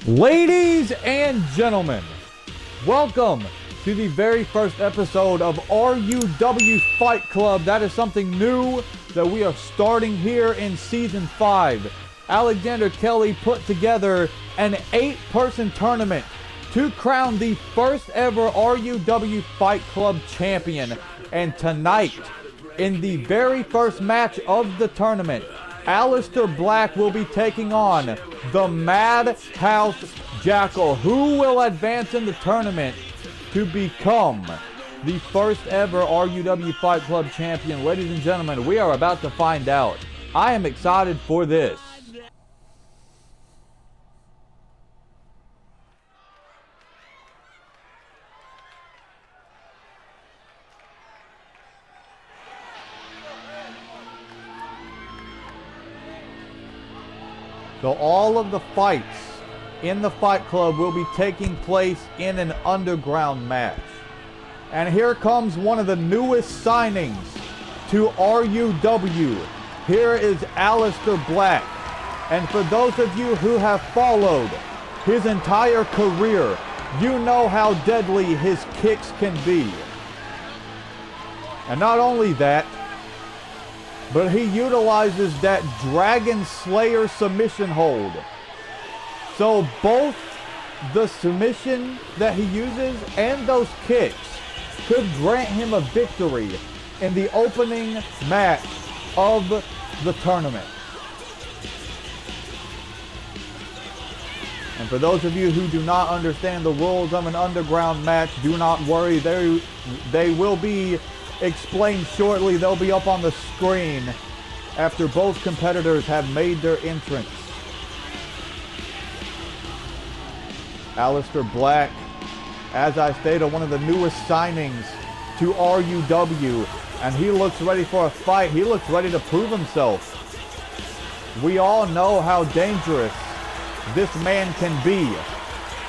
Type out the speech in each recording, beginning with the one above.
Ladies and gentlemen, welcome to the very first episode of RUW Fight Club. That is something new that we are starting here in Season 5. Alexander Kelly put together an 8-person tournament to crown the first ever RUW Fight Club champion. And tonight, in the very first match of the tournament, Aleister Black will be taking on the Madhouse Jackal, who will advance in the tournament to become the first ever RUW Fight Club champion. Ladies and gentlemen, we are about to find out. I am excited for this. So all of the fights in the Fight Club will be taking place in an underground match. And here comes one of the newest signings to RUW. Here is Aleister Black. And for those of you who have followed his entire career, you know how deadly his kicks can be. And not only that, but he utilizes that Dragon Slayer submission hold. So both the submission that he uses and those kicks could grant him a victory in the opening match of the tournament. And for those of you who do not understand the rules of an underground match, do not worry. They will be explained shortly. They'll be up on the screen after both competitors have made their entrance. Aleister Black, as I stated, one of the newest signings to RUW, and he looks ready for a fight. He looks ready to prove himself. We all know how dangerous this man can be,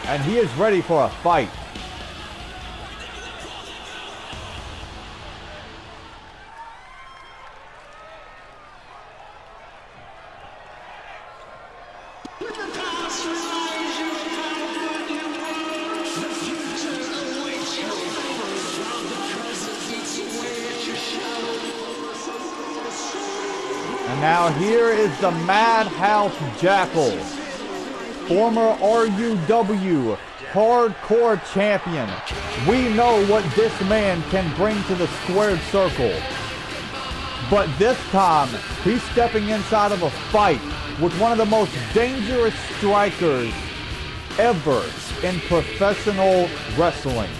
and he is ready for a fight. And now here is the Madhouse Jackal, former RUW hardcore champion. We know what this man can bring to the squared circle. But this time, he's stepping inside of a fight with one of the most dangerous strikers ever in professional wrestling.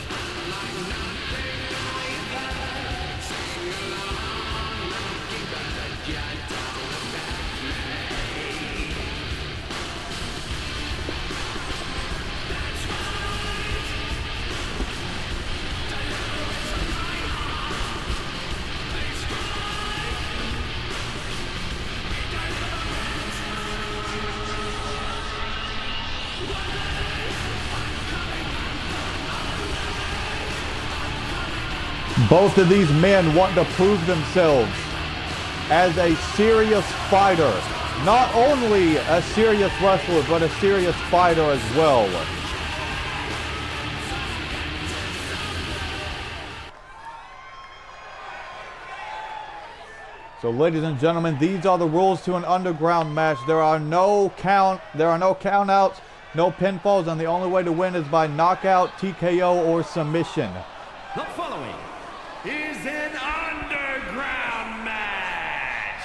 Both of these men want to prove themselves as a serious fighter. Not only a serious wrestler, but a serious fighter as well. So ladies and gentlemen, these are the rules to an underground match. There are no countouts, no pinfalls, and the only way to win is by knockout, TKO, or submission. The following is an underground match.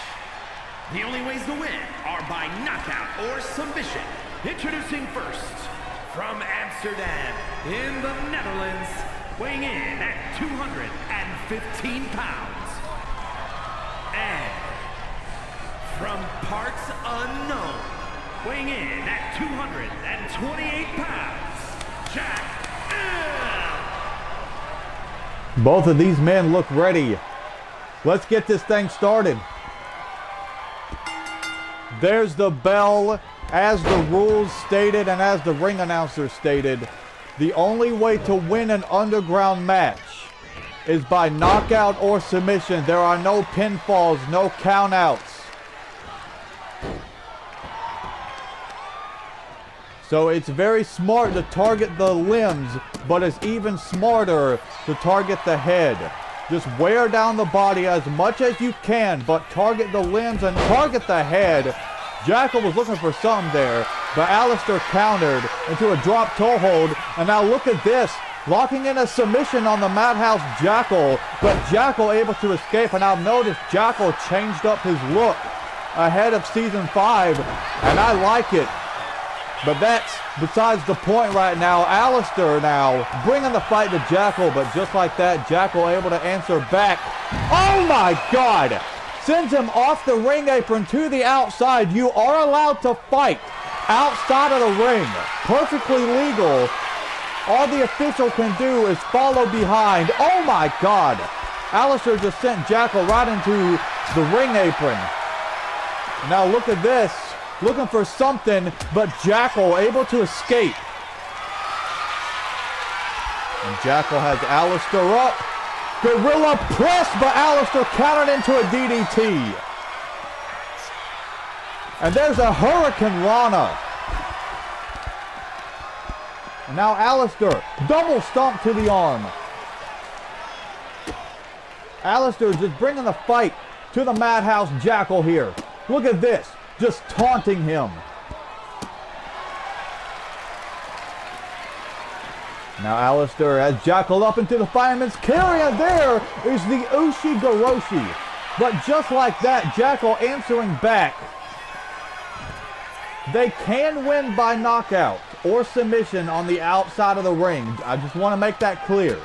The only ways to win are by knockout or submission. Introducing first, from Amsterdam in the Netherlands, weighing in at 215 pounds. And from parts unknown, weighing in at 228 pounds, Jack. Both of these men look ready. Let's get this thing started. There's the bell. As the rules stated and as the ring announcer stated, the only way to win an underground match is by knockout or submission. There are no pinfalls, no countouts. So it's very smart to target the limbs, but it's even smarter to target the head. Just wear down the body as much as you can, but target the limbs and target the head. Jackal was looking for something there, but Alistair countered into a drop toe hold. And now look at this, locking in a submission on the Madhouse Jackal, but Jackal able to escape. And I've noticed Jackal changed up his look ahead of Season 5, and I like it. But that's besides the point right now. Alistair now bringing the fight to Jackal, but just like that, Jackal able to answer back. Oh my God! Sends him off the ring apron to the outside. You are allowed to fight outside of the ring. Perfectly legal. All the official can do is follow behind. Oh my God! Alistair just sent Jackal right into the ring apron. Now look at this. Looking for something, but Jackal able to escape. And Jackal has Alistair up. Gorilla press, but Alistair countered into a DDT. And there's a Hurricane Rana. And now Alistair, double stomp to the arm. Alistair just bringing the fight to the Madhouse Jackal here. Look at this. Just taunting him. Now Alistair has Jackal up into the fireman's carry, and there is the Ushi-Goroshi. But just like that, Jackal answering back. They can win by knockout or submission on the outside of the ring. I just want to make that clear.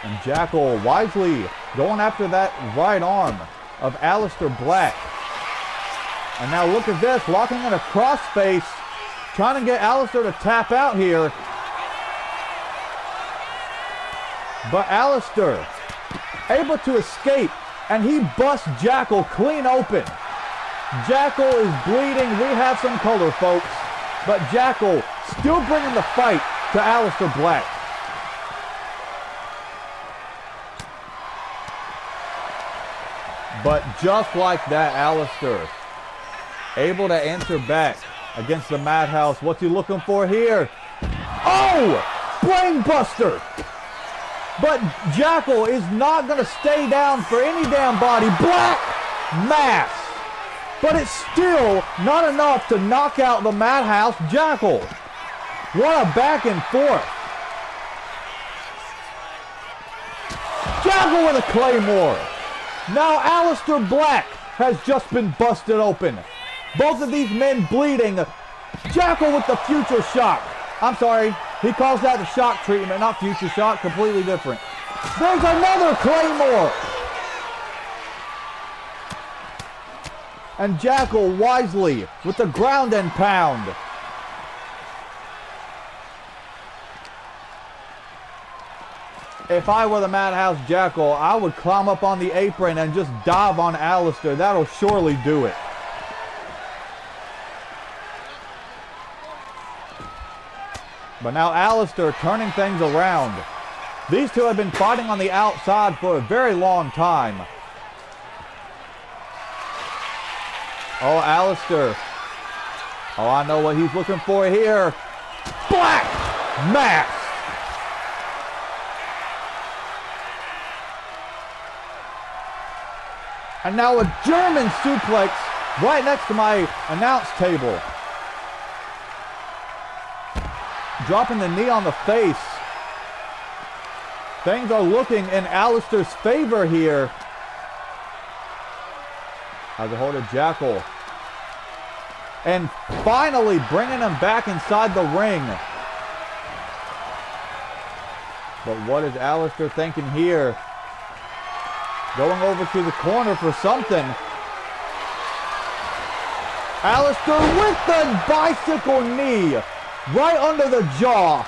And Jackal wisely going after that right arm of Alistair Black. And now look at this, locking in a crossface, trying to get Alistair to tap out here. But Alistair able to escape, and he busts Jackal clean open. Jackal is bleeding. We have some color, folks. But Jackal still bringing the fight to Alistair Black. But just like that, Alistair able to answer back against the Madhouse. What's he looking for here? Oh! Brainbuster! But Jackal is not going to stay down for any damn body. Black Mass! But it's still not enough to knock out the Madhouse Jackal. What a back and forth. Jackal with a Claymore. Now Alistair Black has just been busted open. Both of these men bleeding. Jackal with the future shock. I'm sorry, he calls that the shock treatment, not future shock, completely different. There's another Claymore. And Jackal wisely with the ground and pound. If I were the Madhouse Jackal, I would climb up on the apron and just dive on Alistair. That'll surely do it. But now Alistair turning things around. These two have been fighting on the outside for a very long time. Oh, Alistair. Oh, I know what he's looking for here. Black Mass. And now a German suplex right next to my announce table. Dropping the knee on the face. Things are looking in Alistair's favor here. Has a hold of Jackal. And finally bringing him back inside the ring. But what is Alistair thinking here? Going over to the corner for something. Alistair with the bicycle knee. Right under the jaw.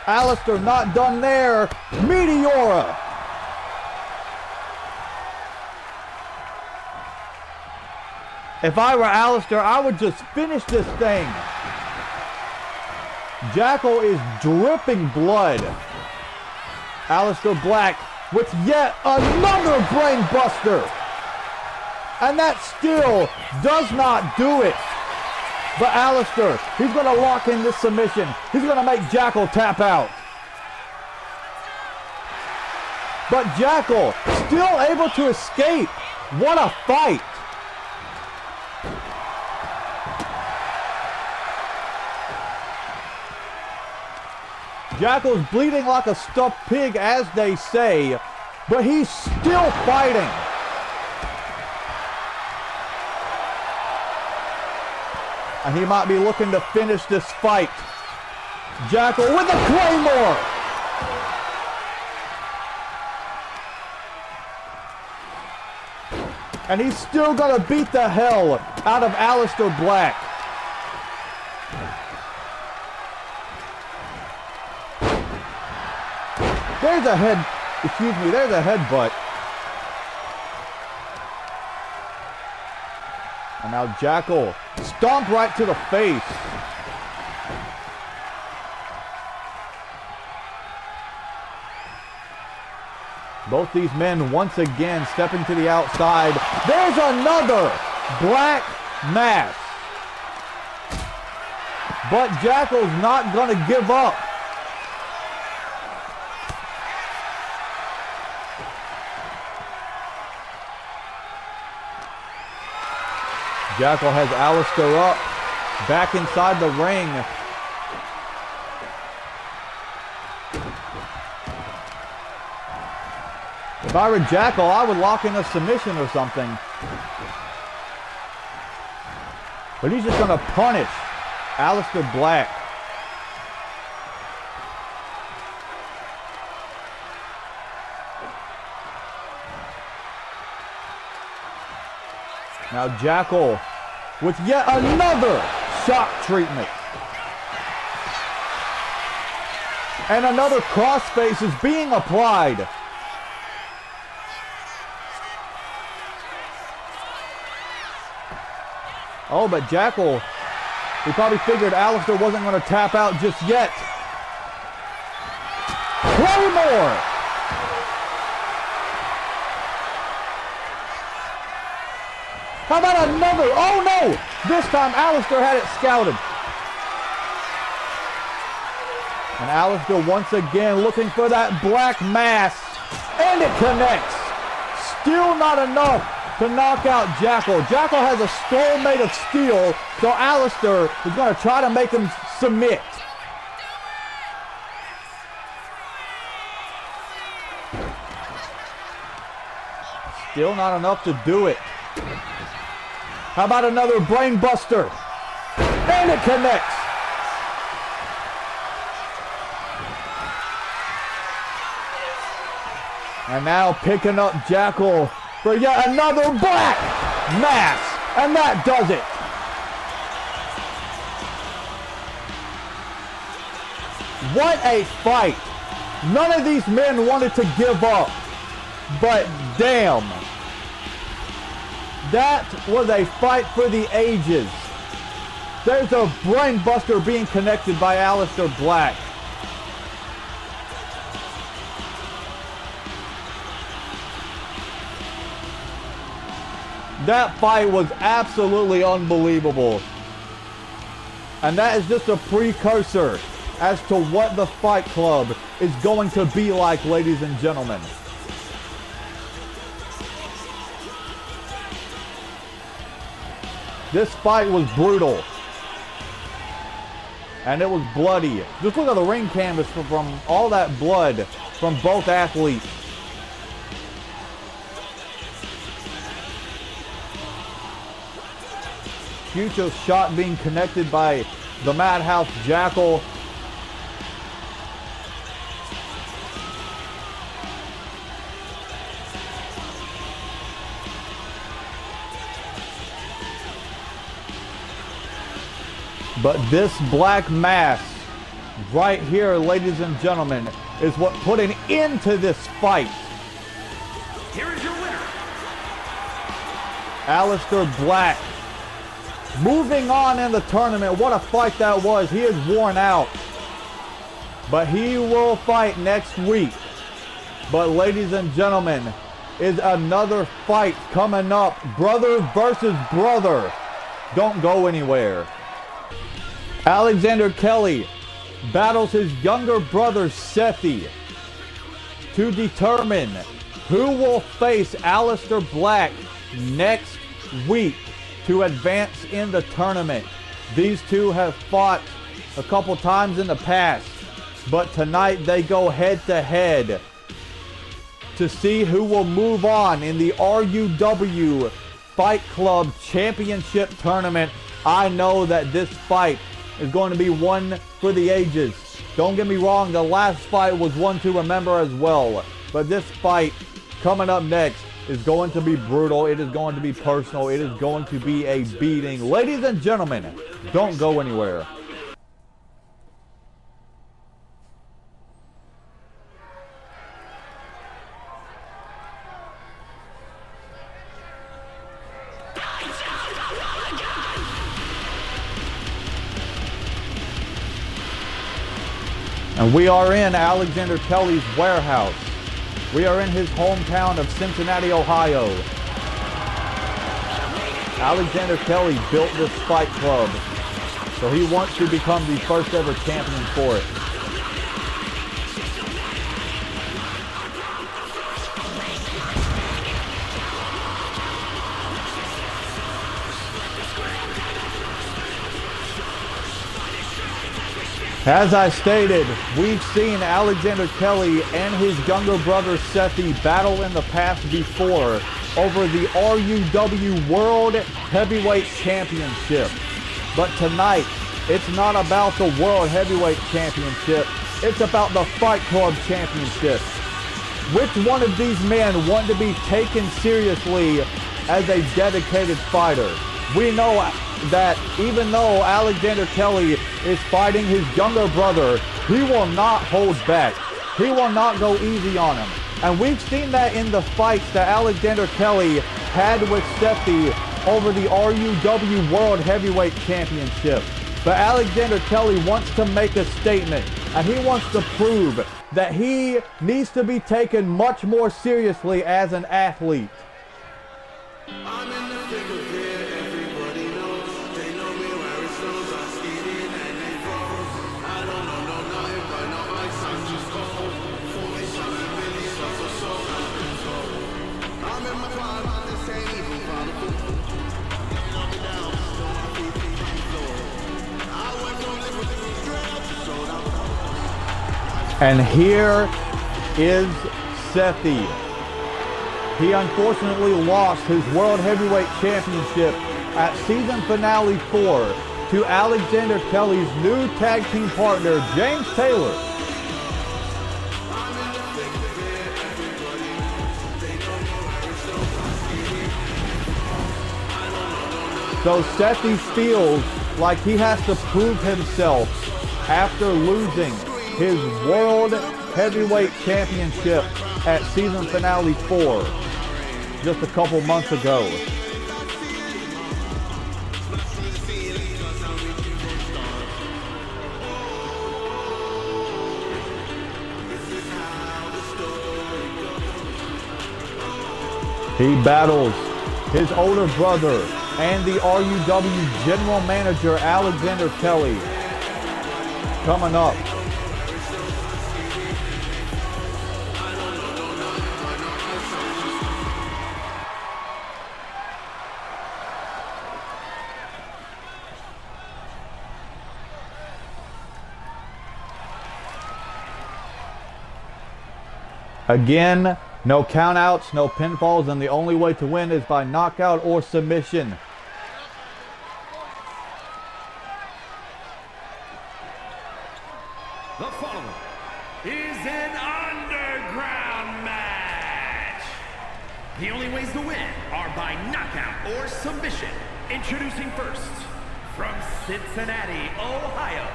Alistair not done there. Meteora. If I were Alistair, I would just finish this thing. Jackal is dripping blood. Alistair Black with yet another brain buster. And that still does not do it. But Alistair, he's going to lock in this submission. He's going to make Jackal tap out. But Jackal still able to escape. What a fight. Jackal's bleeding like a stuffed pig, as they say, but he's still fighting. And he might be looking to finish this fight. Jackal with a Claymore. And he's still going to beat the hell out of Alistair Black. There's a there's a headbutt. And now Jackal stomp right to the face. Both these men once again stepping to the outside. There's another black mass. But Jackal's not going to give up. Jackal has Alistair up, back inside the ring. If I were Jackal, I would lock in a submission or something. But he's just going to punish Alistair Black. Now Jackal with yet another shock treatment. And another crossface is being applied. Oh, but Jackal, he probably figured Alistair wasn't going to tap out just yet. Claymore! How about another? Oh no! This time Alistair had it scouted. And Alistair once again looking for that black mass. And it connects. Still not enough to knock out Jackal. Jackal has a skull made of steel, so Alistair is going to try to make him submit. Still not enough to do it. How about another brain buster? And it connects. And now picking up Jackal for yet another black mass. And that does it. What a fight. None of these men wanted to give up. But damn. That was a fight for the ages. There's a brain buster being connected by Alistair Black. That fight was absolutely unbelievable. And that is just a precursor as to what the Fight Club is going to be like, ladies and gentlemen. This fight was brutal. And it was bloody. Just look at the ring canvas from all that blood from both athletes. Future shot being connected by the Madhouse Jackal. But this black mass right here, ladies and gentlemen, is what put an end to this fight. Here is your winner, Alistair Black. Moving on in the tournament. What a fight that was. He is worn out. But he will fight next week. But ladies and gentlemen, is another fight coming up. Brother versus brother. Don't go anywhere. Alexander Kelly battles his younger brother Sethi to determine who will face Aleister Black next week to advance in the tournament. These two have fought a couple times in the past, but tonight they go head to head to see who will move on in the RUW Fight Club Championship Tournament. I know that this fight is going to be one for the ages. Don't get me wrong, the last fight was one to remember as well. But this fight coming up next is going to be brutal. It is going to be personal. It is going to be a beating. Ladies and gentlemen, don't go anywhere. And we are in Alexander Kelly's warehouse. We are in his hometown of Cincinnati, Ohio. Alexander Kelly built this fight club, so he wants to become the first ever champion for it. As I stated, we've seen Alexander Kelly and his younger brother Sethi battle in the past before over the RUW World Heavyweight Championship. But tonight, it's not about the World Heavyweight Championship, it's about the Fight Club Championship. Which one of these men want to be taken seriously as a dedicated fighter? We know that even though Alexander Kelly is fighting his younger brother, he will not hold back. He will not go easy on him. And we've seen that in the fights that Alexander Kelly had with Sethi over the RUW World Heavyweight Championship. But Alexander Kelly wants to make a statement, and he wants to prove that he needs to be taken much more seriously as an athlete. And here is Sethi. He unfortunately lost his World Heavyweight Championship at season finale 4 to Alexander Kelly's new tag team partner, James Taylor. So Sethi feels like he has to prove himself after losing his World Heavyweight Championship at season finale 4 just a couple months ago. He battles his older brother and the RUW General Manager Alexander Kelly coming up. Again, no countouts, no pinfalls, and the only way to win is by knockout or submission. The following is an underground match. The only ways to win are by knockout or submission. Introducing first, from Cincinnati, Ohio,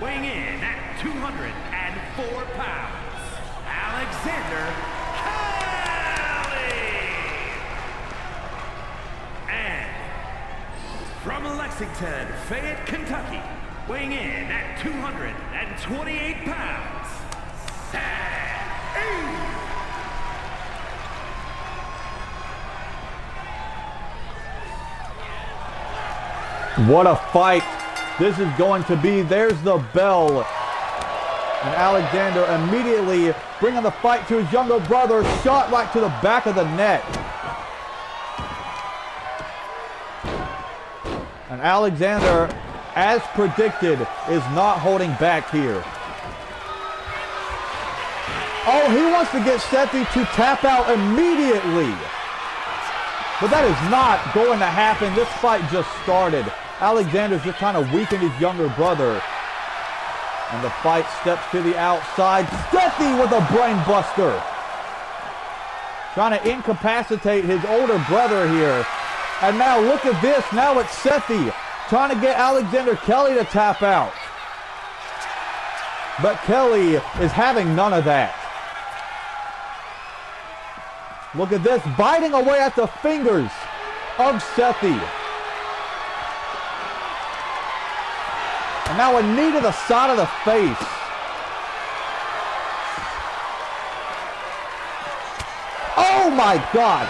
weighing in at 204 pounds, Alexander Kelly. And from Lexington, Fayette, Kentucky, weighing in at 228 pounds, Sethi. What a fight this is going to be. There's the bell. And Alexander immediately bringing the fight to his younger brother. Shot right to the back of the net. And Alexander, as predicted, is not holding back here. Oh, he wants to get Sethi to tap out immediately. But that is not going to happen. This fight just started. Alexander's just trying to weaken his younger brother. And the fight steps to the outside. Sethi with a brain buster. Trying to incapacitate his older brother here. And now look at this. Now it's Sethi trying to get Alexander Kelly to tap out. But Kelly is having none of that. Look at this. Biting away at the fingers of Sethi. And now a knee to the side of the face. Oh my God!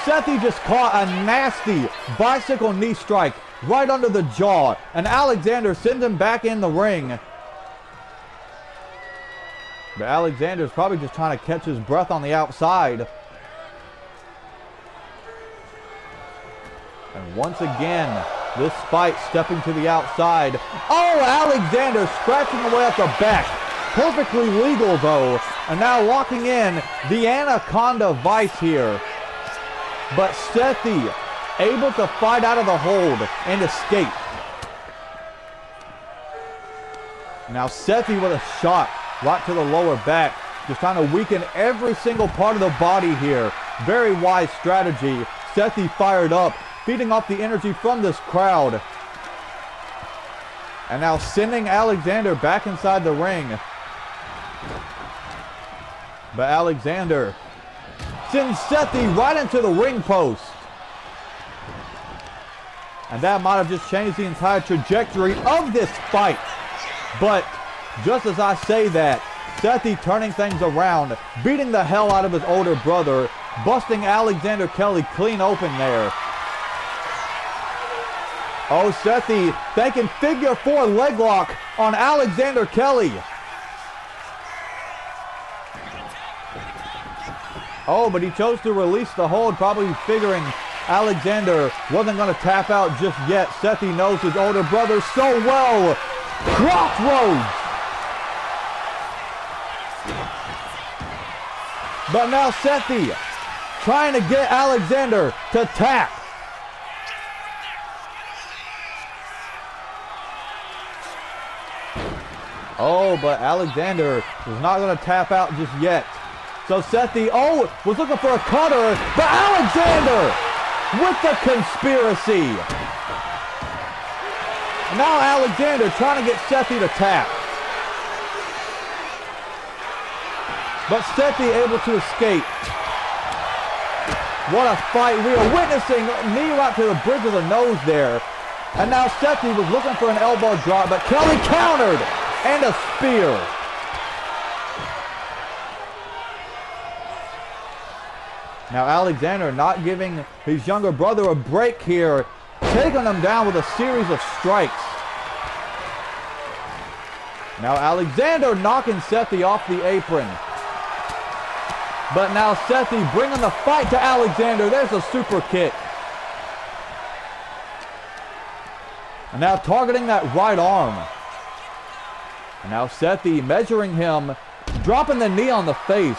Sethi just caught a nasty bicycle knee strike right under the jaw. And Alexander sends him back in the ring. But Alexander's probably just trying to catch his breath on the outside. And once again, this fight stepping to the outside. Oh, Alexander scratching away at the back. Perfectly legal though. And now locking in the Anaconda Vice here. But Sethi able to fight out of the hold and escape. Now Sethi with a shot right to the lower back. Just trying to weaken every single part of the body here. Very wise strategy. Sethi fired up, feeding off the energy from this crowd. And now sending Alexander back inside the ring. But Alexander sends Sethi right into the ring post. And that might have just changed the entire trajectory of this fight. But just as I say that, Sethi turning things around, beating the hell out of his older brother, busting Alexander Kelly clean open there. Oh, Sethi thinking figure four leg lock on Alexander Kelly. Oh, but he chose to release the hold, probably figuring Alexander wasn't going to tap out just yet. Sethi knows his older brother so well. Crossroads. But now Sethi trying to get Alexander to tap. Oh, but Alexander is not going to tap out just yet. So Sethi, was looking for a cutter, but Alexander with the conspiracy. Now Alexander trying to get Sethi to tap. But Sethi able to escape. What a fight. We are witnessing knee right to the bridge of the nose there. And now Sethi was looking for an elbow drop, but Kelly countered and a spear. Now Alexander not giving his younger brother a break here, taking him down with a series of strikes. Now Alexander knocking Sethi off the apron. But now Sethi bringing the fight to Alexander. There's a super kick. And now targeting that right arm. And now Sethi measuring him, dropping the knee on the face.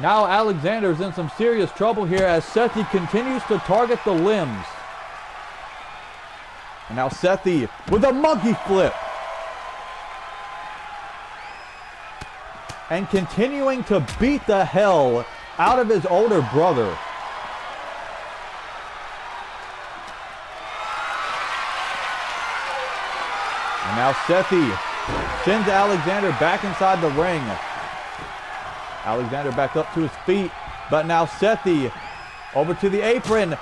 Now Alexander's in some serious trouble here as Sethi continues to target the limbs. And now Sethi with a monkey flip. And continuing to beat the hell out of his older brother. And now Sethi sends Alexander back inside the ring. Alexander back up to his feet, but now Sethi over to the apron.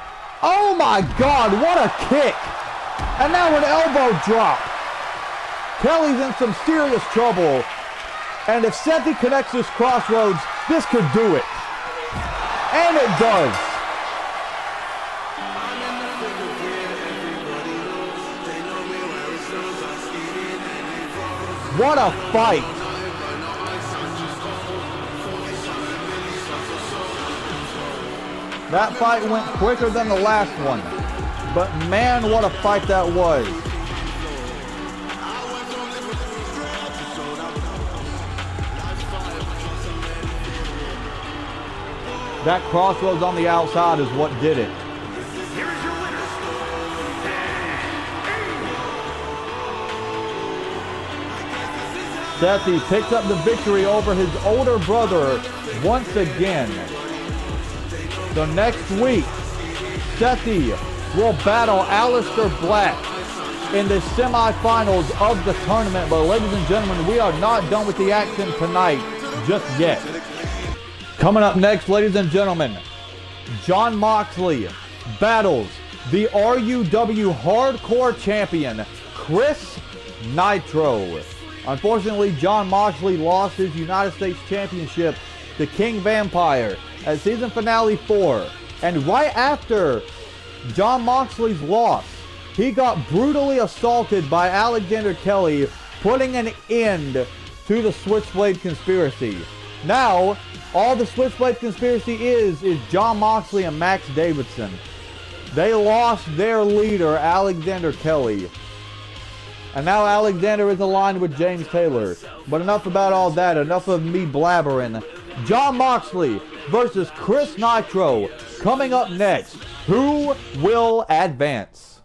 Oh my God, what a kick! And now an elbow drop. Kelly's in some serious trouble. And if Sethi connects this crossroads, this could do it. And it does. What a fight. That fight went quicker than the last one. But man, what a fight that was. That crossroads on the outside is what did it. Here is your winner. Sethi picks up the victory over his older brother once again. So next week, Sethi will battle Aleister Black in the semifinals of the tournament. But ladies and gentlemen, we are not done with the action tonight just yet. Coming up next, ladies and gentlemen, Jon Moxley battles the RUW Hardcore Champion, Chris Nitro. Unfortunately, Jon Moxley lost his United States Championship to King Vampire at season finale 4. And right after Jon Moxley's loss, he got brutally assaulted by Alexander Kelly, putting an end to the Switchblade Conspiracy. Now, all the Switchblade Conspiracy is Jon Moxley and Max Davidson. They lost their leader, Alexander Kelly. And now Alexander is aligned with James Taylor. But enough about all that. Enough of me blabbering. Jon Moxley versus Chris Nitro. Coming up next. Who will advance?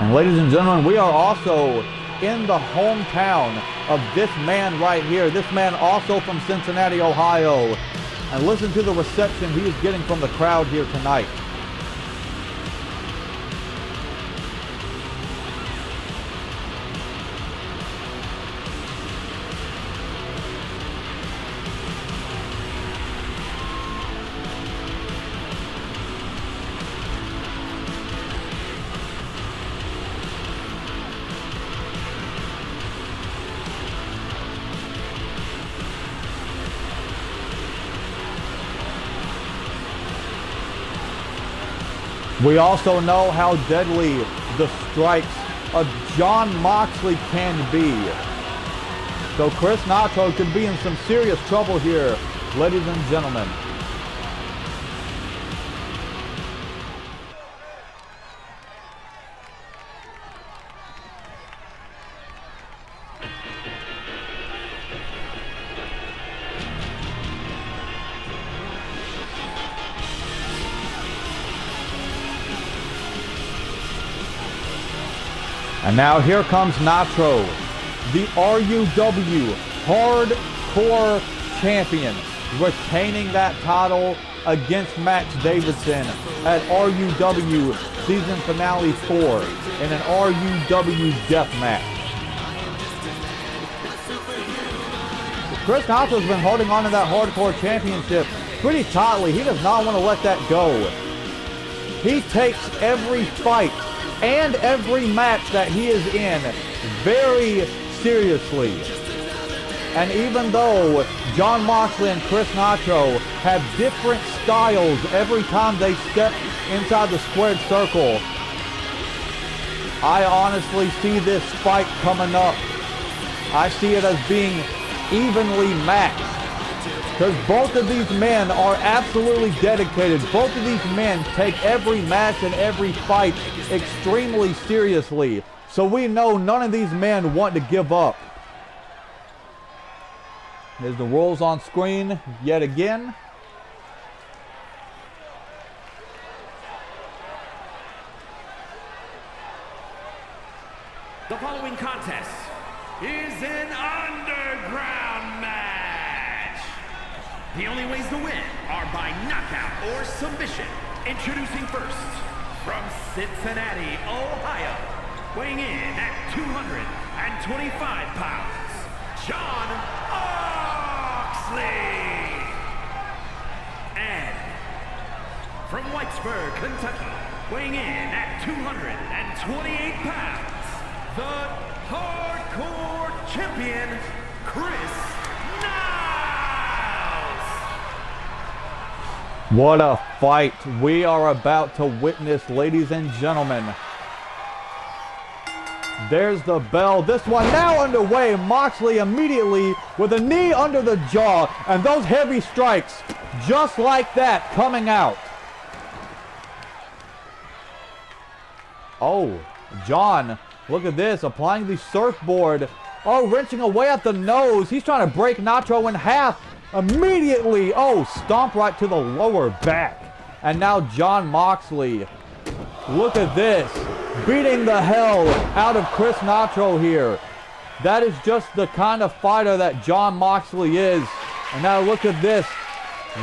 And ladies and gentlemen, we are also in the hometown of this man right here. This man also from Cincinnati, Ohio. And listen to the reception he is getting from the crowd here tonight. We also know how deadly the strikes of Jon Moxley can be. So Chris Nitro could be in some serious trouble here, ladies and gentlemen. And now here comes Nitro, the RUW Hardcore Champion, retaining that title against Max Davidson at RUW Season Finale 4 in an RUW Death Match. Chris Nitro's been holding on to that Hardcore Championship pretty tightly. He does not want to let that go. He takes every fight and every match that he is in very seriously. And even though Jon Moxley and Chris Nitro have different styles every time they step inside the squared circle, I honestly see this fight coming up. I see it as being evenly matched. Because both of these men are absolutely dedicated. Both of these men take every match and every fight extremely seriously. So we know none of these men want to give up. There's the rules on screen yet again. The following contest is an underground match. The only ways to win are by knockout or submission. Introducing first, from Cincinnati, Ohio, weighing in at 225 pounds, Jon Moxley. And from Whitesburg, Kentucky, weighing in at 228 pounds, the Hardcore Champion, Chris Niles. What a fight we are about to witness, ladies and gentlemen. There's the bell. This one now underway. Moxley immediately with a knee under the jaw, and those heavy strikes just like that coming out. Oh, John, look at this, applying the surfboard. Oh, wrenching away at the nose. He's trying to break Nacho in half. Immediately, oh, stomp right to the lower back. And now John Moxley, look at this, beating the hell out of Chris Nacho here. That is just the kind of fighter that John Moxley is. And now look at this,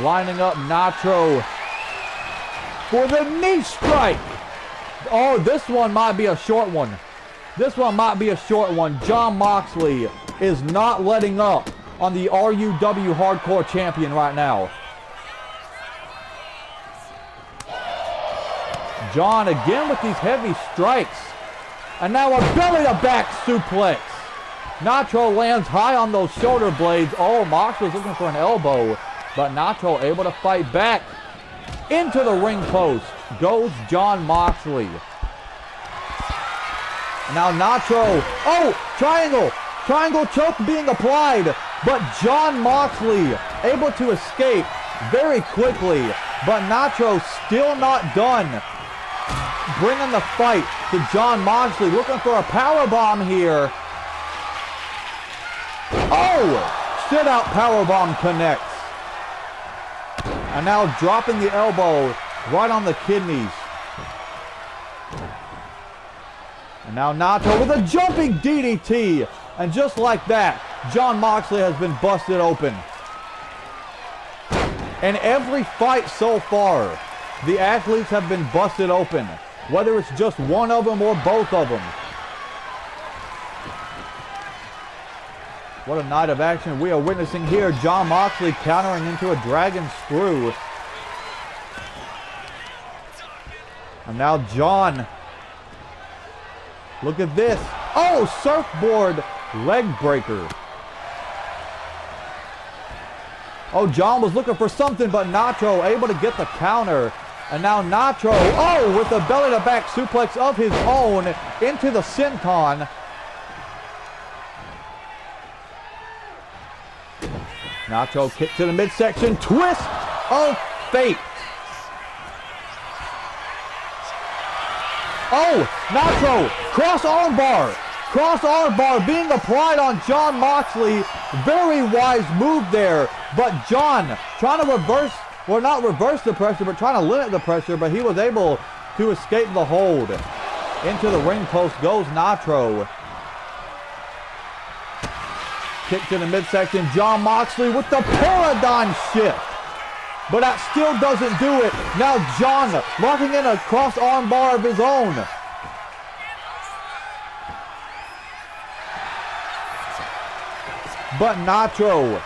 lining up Nacho for the knee strike. Oh, this one might be a short one. This one might be a short one. John Moxley is not letting up on the RUW Hardcore Champion right now. John again with these heavy strikes. And now a belly-to-back suplex. Nacho lands high on those shoulder blades. Oh, Moxley's looking for an elbow, but Nacho able to fight back. Into the ring post goes John Moxley. Now Nacho, oh, triangle choke being applied, but John Moxley able to escape very quickly, but Nacho still not done. Bringing the fight to John Moxley, looking for a powerbomb here. Oh, sit out powerbomb connects. And now dropping the elbow right on the kidneys. And now Nacho with a jumping DDT. And just like that, John Moxley has been busted open. In every fight so far, the athletes have been busted open. Whether it's just one of them or both of them. What a night of action we are witnessing here. John Moxley countering into a dragon screw. And now John. Look at this. Oh, surfboard leg breaker. Oh, John was looking for something, but Nacho able to get the counter. And now Nacho, oh, with the belly-to-back suplex of his own into the senton. Nacho kick to the midsection, twist of fate. Oh, Nacho, cross armbar being applied on John Moxley. Very wise move there, but John trying to reverse, well, not reverse the pressure, but trying to limit the pressure, but he was able to escape the hold. Into the ring post goes Nacho. Kick to the midsection. John Moxley with the paradigm shift. But that still doesn't do it. Now John locking in a cross arm bar of his own. But Nacho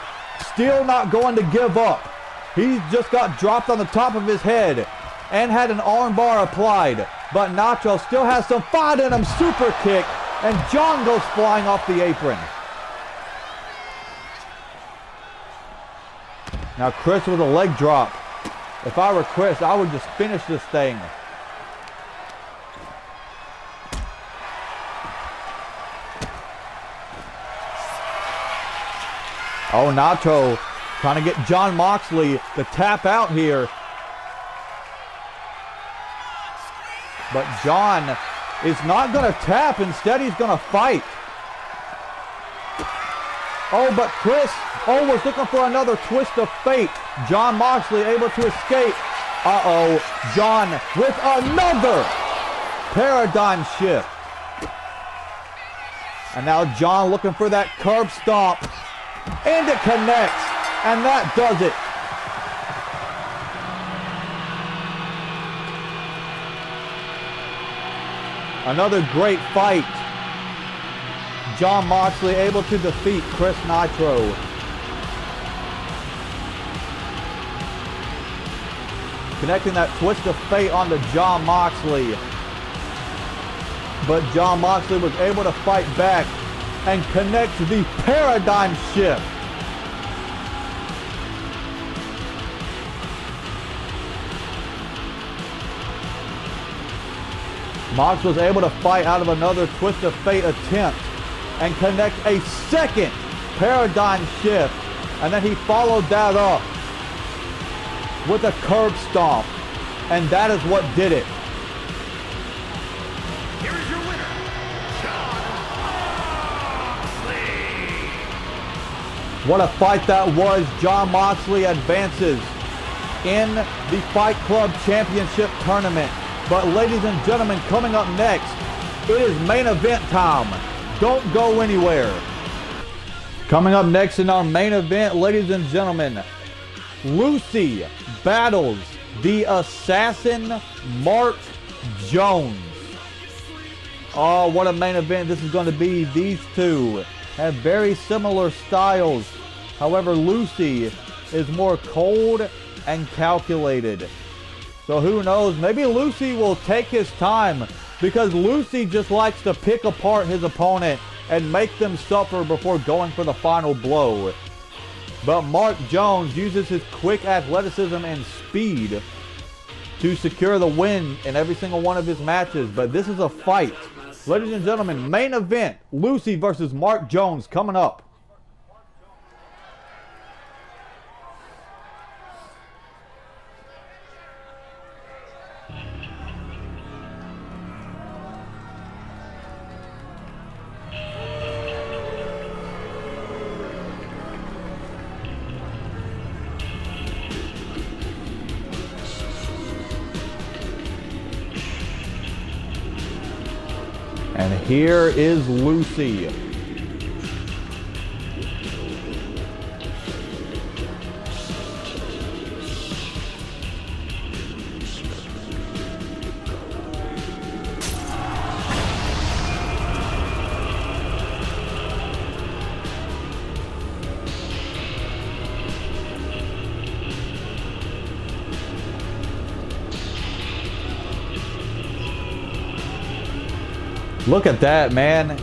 still not going to give up. He just got dropped on the top of his head and had an arm bar applied. But Nacho still has some fight in him. Super kick. And John goes flying off the apron. Now Chris with a leg drop. If I were Chris, I would just finish this thing. Oh, Nacho trying to get John Moxley to tap out here. But John is not going to tap. Instead, he's going to fight. Oh, but Chris, was looking for another twist of fate. John Moxley able to escape. Uh-oh, John with another paradigm shift. And now John looking for that curb stomp. And it connects. And that does it. Another great fight. John Moxley able to defeat Chris Nitro. Connecting that twist of fate onto John Moxley. But John Moxley was able to fight back and connect the paradigm shift. Mox was able to fight out of another Twist of Fate attempt and connect a second paradigm shift, and then he followed that up with a curb stomp, and that is what did it. Here is your winner, Jon Moxley. What a fight that was. Jon Moxley advances in the Fight Club Championship Tournament. But ladies and gentlemen, coming up next, it is main event time. Don't go anywhere. Coming up next in our main event, ladies and gentlemen, Lucy battles the assassin Mark Jones. Oh, what a main event this is going to be. These two have very similar styles. However, Lucy is more cold and calculated. So who knows? Maybe Lucy will take his time, because Lucy just likes to pick apart his opponent and make them suffer before going for the final blow. But Mark Jones uses his quick athleticism and speed to secure the win in every single one of his matches. But this is a fight. Ladies and gentlemen, main event, Lucy versus Mark Jones coming up. And here is Lucy. Look at that, man.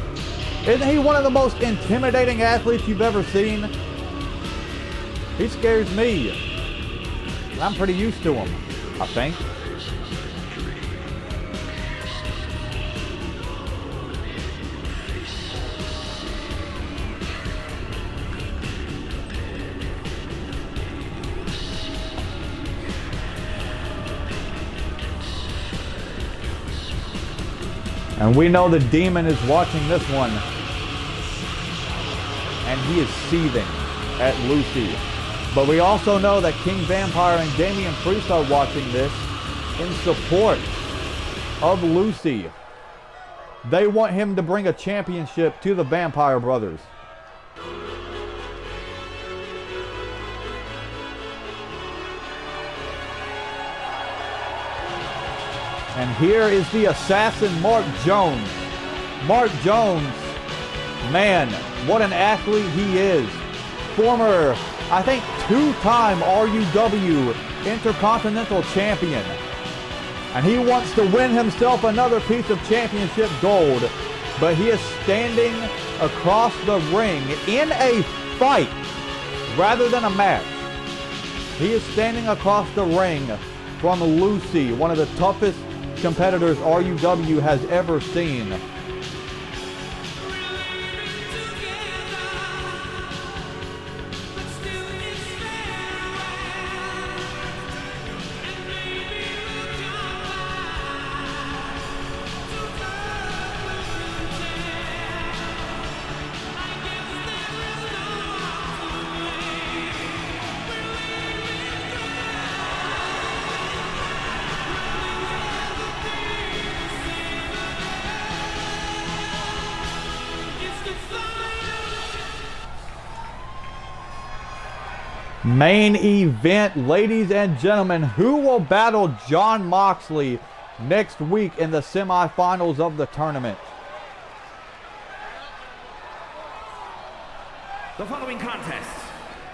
Isn't he one of the most intimidating athletes you've ever seen? He scares me. I'm pretty used to him, I think. And we know the Demon is watching this one. And he is seething at Lucy. But we also know that King Vampire and Damian Priest are watching this in support of Lucy. They want him to bring a championship to the Vampire Brothers. And here is the assassin, Mark Jones. Mark Jones, man, what an athlete he is. Former, I think, two-time RUW Intercontinental Champion. And he wants to win himself another piece of championship gold. But he is standing across the ring in a fight rather than a match. He is standing across the ring from Lucy, one of the toughest competitors RUW has ever seen. Main event, ladies and gentlemen, who will battle Jon Moxley next week in the semifinals of the tournament? The following contest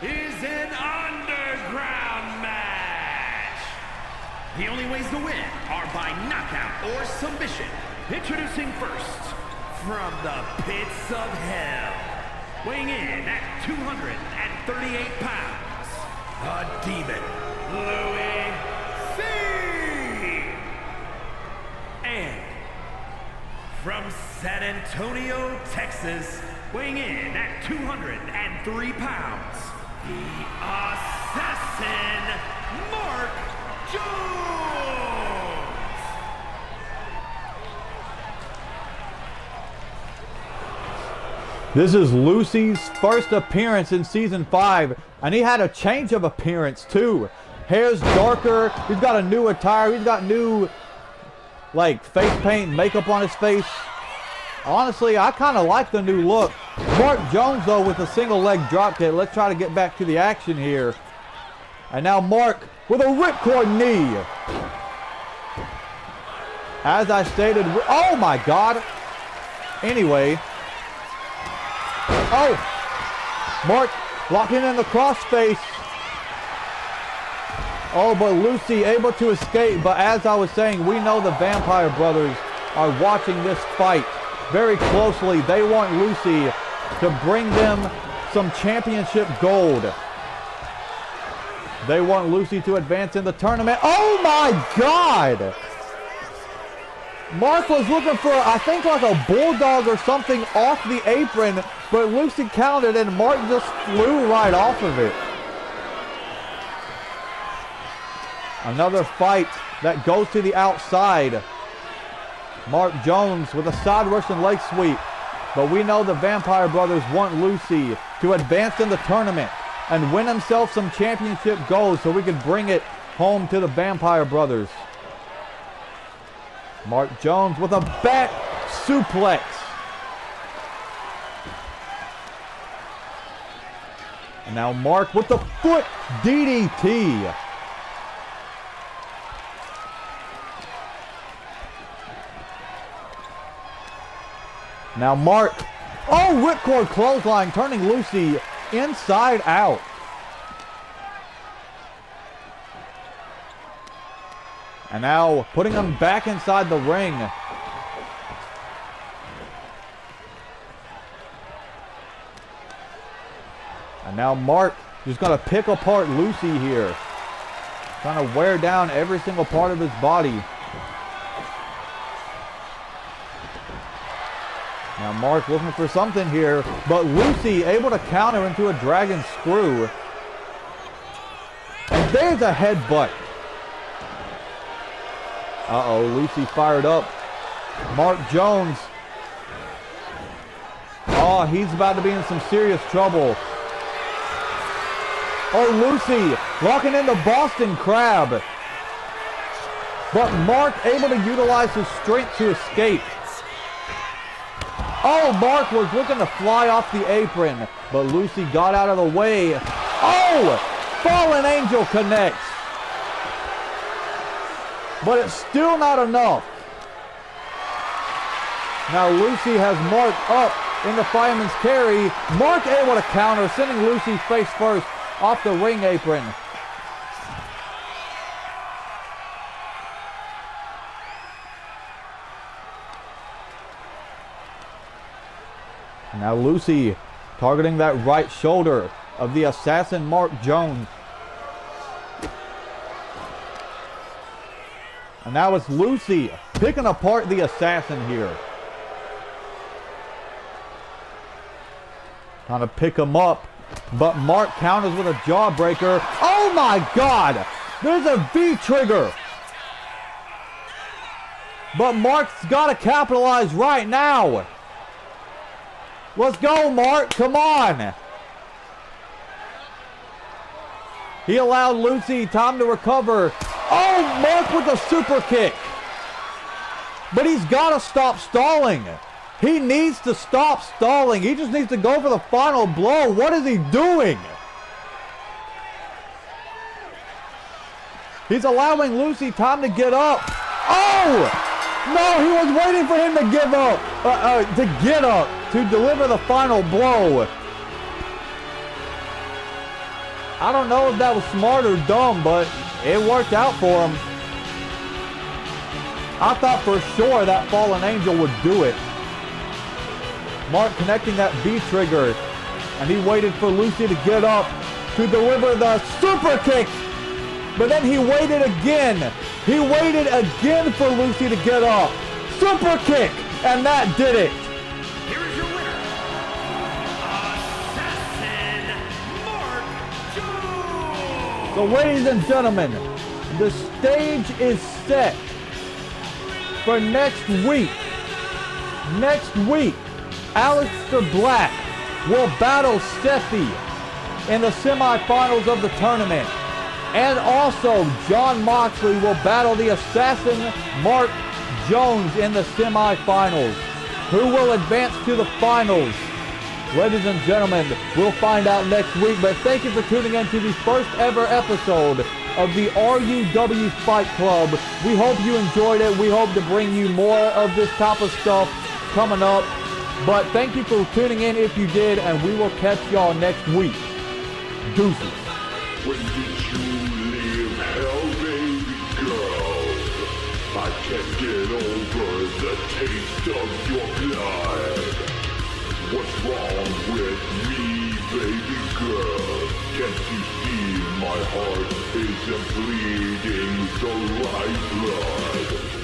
is an underground match. The only ways to win are by knockout or submission. Introducing first, from the pits of hell, weighing in at 238 pounds, the Demon, Louis C. And From San Antonio, Texas, weighing in at 203 pounds, the Assassin, Mark Jones! This is Lucy's first appearance in Season 5, and he had a change of appearance too. Hair's darker, he's got a new attire, he's got new, like, face paint and makeup on his face. Honestly, I kind of like the new look. Mark Jones, though, with a single leg dropkick. Let's try to get back to the action here. And now Mark with a ripcord knee. As I stated, oh my God. Anyway. Oh, Mark locking in the crossface. Oh, but Lucy able to escape. But as I was saying, we know the Vampire Brothers are watching this fight very closely. They want Lucy to bring them some championship gold. They want Lucy to advance in the tournament. Oh my God! Mark was looking for, I think, like a bulldog or something off the apron, but Lucy countered and Mark just flew right off of it. Another fight that goes to the outside. Mark Jones with a side Russian leg sweep. But we know the Vampire Brothers want Lucy to advance in the tournament and win himself some championship gold so we can bring it home to the Vampire Brothers. Mark Jones with a back suplex. And now Mark with the foot DDT. Now Mark, oh, ripcord clothesline, turning Lucy inside out. And now putting him back inside the ring. And now Mark just going to pick apart Lucy here. Trying to wear down every single part of his body. Now Mark looking for something here, but Lucy able to counter into a dragon screw. And there's a headbutt. Uh-oh, Lucy fired up. Mark Jones. Oh, he's about to be in some serious trouble. Oh, Lucy locking in the Boston Crab. But Mark able to utilize his strength to escape. Oh, Mark was looking to fly off the apron, but Lucy got out of the way. Oh, Fallen Angel connects. But it's still not enough. Now Lucy has Mark up in the fireman's carry. Mark able to counter, sending Lucy face first off the ring apron. Now Lucy targeting that right shoulder of the assassin Mark Jones. And now it's Lucy picking apart the assassin here. Trying to pick him up, but Mark counters with a jawbreaker. Oh my God! There's a V-trigger. But Mark's got to capitalize right now. Let's go, Mark. Come on. He allowed Lucy time to recover. Oh, Mark with a super kick. But he's got to stop stalling. He needs to stop stalling. He just needs to go for the final blow. What is he doing? He's allowing Lucy time to get up. Oh! No, he was waiting for him to give up. To deliver the final blow. I don't know if that was smart or dumb, but it worked out for him. I thought for sure that Fallen Angel would do it. Mark connecting that V-trigger, and he waited for Lucy to get up to deliver the super kick. But then he waited again. He waited again for Lucy to get up. Super kick. And that did it. Here is your winner, Assassin Mark Jones. So ladies and gentlemen, the stage is set for next week. Next week, Aleister Black will battle Steffi in the semifinals of the tournament. And also, Jon Moxley will battle the Assassin Mark Jones in the semifinals. Who will advance to the finals? Ladies and gentlemen, we'll find out next week. But thank you for tuning in to the first ever episode of the RUW Fight Club. We hope you enjoyed it. We hope to bring you more of this type of stuff coming up. But thank you for tuning in if you did, and we will catch y'all next week. Deuces. When did you leave hell, baby girl? I can't get over the taste of your blood. What's wrong with me, baby girl? Can't you see my heart isn't bleeding the right blood?